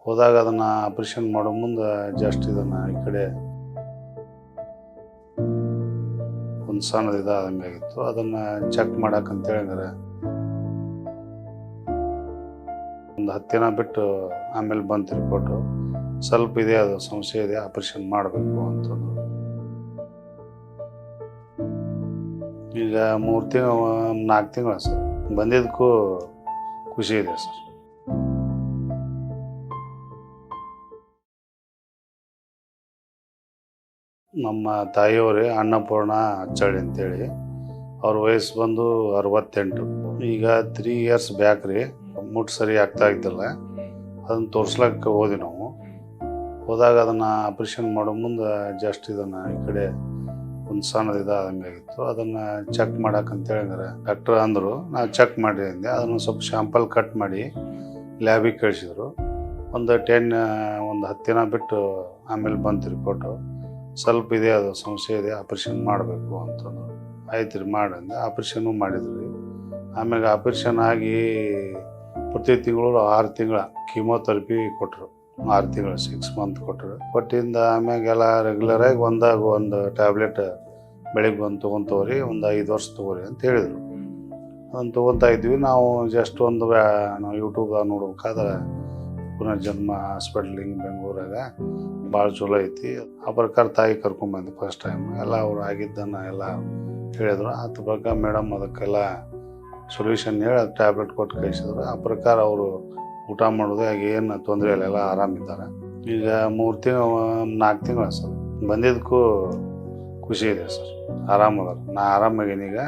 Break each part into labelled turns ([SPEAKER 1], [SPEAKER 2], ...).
[SPEAKER 1] ಹೋದಾಗ ಅದನ್ನು ಆಪ್ರೇಷನ್ ಮಾಡೋ ಮುಂದೆ ಜಸ್ಟ್ ಇದನ್ನು ಈ ಕಡೆ ಒಂದು ಸಣ್ಣದು ಇದಾದಂಗಾಗಿತ್ತು. ಅದನ್ನು ಚೆಕ್ ಮಾಡಕ್ಕಂತೇಳಿ ಹಂಗಾರೆ ಒಂದು 10 ದಿನ ಬಿಟ್ಟು ಆಮೇಲೆ ಬಂತು ರಿಪೋರ್ಟು. ಸ್ವಲ್ಪ ಇದೆ, ಅದು ಸಮಸ್ಯೆ ಇದೆ, ಆಪ್ರೇಷನ್ ಮಾಡಬೇಕು ಅಂತಂದ್ರು. ಈಗ 3 ತಿಂಗಳು 4 ತಿಂಗಳು ಸರ್ ಬಂದಿದ್ದಕ್ಕೂ ಖುಷಿ ಇದೆ ಸರ್. ನಮ್ಮ ತಾಯಿಯವರೇ ಅನ್ನಪೂರ್ಣ ಅಚ್ಚಳ್ಳಿ ಅಂತೇಳಿ, ಅವ್ರ ವಯಸ್ಸು ಬಂದು 68. ಈಗ 3 ಇಯರ್ಸ್ ಬ್ಯಾಕ್ ರೀ ಮುಟ್ಟು ಸರಿ ಆಗ್ತಾ ಇದ್ದಿಲ್ಲ. ಅದನ್ನು ತೋರ್ಸ್ಲಕ್ಕೆ ಹೋದ್ವಿ ನಾವು. ಹೋದಾಗ ಅದನ್ನು ಆಪ್ರೇಷನ್ ಮಾಡೋ ಮುಂದೆ ಜಸ್ಟ್ ಇದನ್ನು ಈ ಕಡೆ ಒಂದು ಸಣ್ಣದು ಇದಾದಂಗಾಗಿತ್ತು. ಅದನ್ನು ಚೆಕ್ ಮಾಡಕ್ಕಂತೇಳಿ ಹಂಗಾರೆ ಡಾಕ್ಟ್ರ್ ಅಂದರು. ನಾವು ಚೆಕ್ ಮಾಡಿ ಅಂದೆ. ಅದನ್ನು ಸ್ವಲ್ಪ ಶಾಂಪಲ್ ಕಟ್ ಮಾಡಿ ಲ್ಯಾಬಿಗೆ ಕಳಿಸಿದ್ರು. ಒಂದು 10 ದಿನ ಬಿಟ್ಟು ಆಮೇಲೆ ಬಂತು ರಿಪೋರ್ಟು. ಸ್ವಲ್ಪ ಇದೆ, ಅದು ಸಮಸ್ಯೆ ಇದೆ, ಆಪ್ರೇಷನ್ ಮಾಡಬೇಕು ಅಂತಂದ್ರು. ಆಯ್ತು ರೀ ಮಾಡಂದೆ. ಆಪ್ರೇಷನ್ನು ಮಾಡಿದ್ರು ರೀ. ಆಮ್ಯಾಗ ಆಪ್ರೇಷನ್ ಆಗಿ ಪ್ರತಿ ತಿಂಗಳು 6 ತಿಂಗಳ ಕೀಮೋಥೆರಪಿ ಕೊಟ್ಟರು. 6 ತಿಂಗಳು 6 ಮಂತ್ ಕೊಟ್ಟರು. ಕೊಟ್ಟಿಂದ ಆಮ್ಯಾಗೆಲ್ಲ ರೆಗ್ಯುಲರಾಗಿ ಒಂದು ಟ್ಯಾಬ್ಲೆಟ್ ಬೆಳಿಗ್ಗೆ ಒಂದು ತೊಗೊತವ್ರಿ, ಒಂದು 5 ವರ್ಷ ತೊಗೋರಿ ಅಂತ ಹೇಳಿದರು. ಅದನ್ನು ತೊಗೊತಾ ಇದ್ವಿ ನಾವು. ಜಸ್ಟ್ ನಾವು ಯೂಟ್ಯೂಬ್ದಾಗ ನೋಡ್ಬೇಕಾದ್ರೆ ಪುನರ್ಜನ್ಮ ಹಾಸ್ಪಿಟ್ಲಿಂಗ್ ಬೆಂಗಳೂರಾಗ ಭಾಳ ಚಲೋ ಐತಿ. ಆ ಪ್ರಕಾರ ತಾಯಿ ಕರ್ಕೊಂಡ್ಬಂದು ಫಸ್ಟ್ ಟೈಮ್ ಎಲ್ಲ ಅವ್ರು ಆಗಿದ್ದನ್ನು ಎಲ್ಲ ಹೇಳಿದ್ರು. ಅದ್ರ ಪ್ರಕಾರ ಮೇಡಮ್ ಅದಕ್ಕೆಲ್ಲ ಸೊಲ್ಯೂಷನ್ ಹೇಳಿ ಅದು ಟ್ಯಾಬ್ಲೆಟ್ ಕೊಟ್ಟು ಕಳಿಸಿದ್ರು. ಆ ಪ್ರಕಾರ ಅವರು ಊಟ ಮಾಡೋದು ಆಗ ಏನು ತೊಂದರೆ ಇಲ್ಲ, ಎಲ್ಲ ಆರಾಮಿದ್ದಾರೆ. ಈಗ 3 ತಿಂಗಳು 4 ತಿಂಗಳು ಸರ್ ಬಂದಿದ್ದಕ್ಕೂ ಖುಷಿ ಇದೆ ಸರ್. ಆರಾಮದಾರ, ನಾ ಆರಾಮಾಗೀನಿ, ಈಗ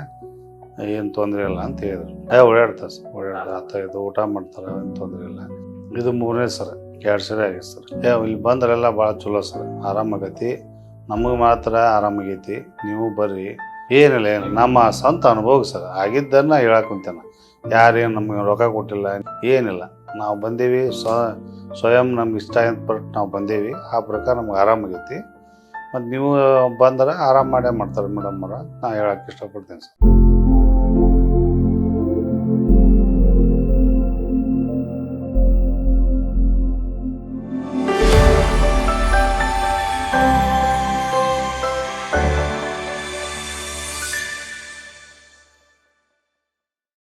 [SPEAKER 1] ಏನು ತೊಂದರೆ ಇಲ್ಲ ಅಂತ ಹೇಳಿದ್ರು. ಓಡಾಡ್ತಾರೆ ಸರ್, ಓಡಾಡ್ತಾರೆ, ಇದು ಊಟ ಮಾಡ್ತಾರೆ, ಏನು ತೊಂದರೆ ಇಲ್ಲ. ಇದು 3ನೇ ಸರ್, 2 ಸರಿ ಆಗೈತೆ ಸರ್. ಇಲ್ಲಿ ಬಂದ್ರೆಲ್ಲ ಭಾಳ ಚಲೋ ಸರ್, ಆರಾಮಾಗೈತಿ. ನಮಗೆ ಮಾತ್ರ ಆರಾಮಾಗೈತಿ. ನೀವು ಬರ್ರಿ, ಏನಿಲ್ಲ ನಮ್ಮ ಸ್ವಂತ ಅನುಭವ ಸರ್. ಆಗಿದ್ದನ್ನು ಹೇಳಕ್ಕೆ ಕುಂತೇನೆ. ಯಾರೇನು ನಮಗೆ ರೊಕ್ಕ ಕೊಟ್ಟಿಲ್ಲ, ಏನಿಲ್ಲ. ನಾವು ಬಂದೀವಿ, ಸ್ವಯಂ ನಮ್ಗೆ ಇಷ್ಟ ಪಟ್ಟು ನಾವು ಬಂದೀವಿ. ಆ ಪ್ರಕಾರ ನಮ್ಗೆ ಆರಾಮಾಗೈತಿ. ಮತ್ತು ನೀವು ಬಂದ್ರೆ ಆರಾಮ ಮಾಡೇ ಮಾಡ್ತಾರೆ ಮೇಡಮ್ ಅವ್ರ, ನಾ ಹೇಳಕ್ಕೆ ಇಷ್ಟಪಡ್ತೀನಿ ಸರ್.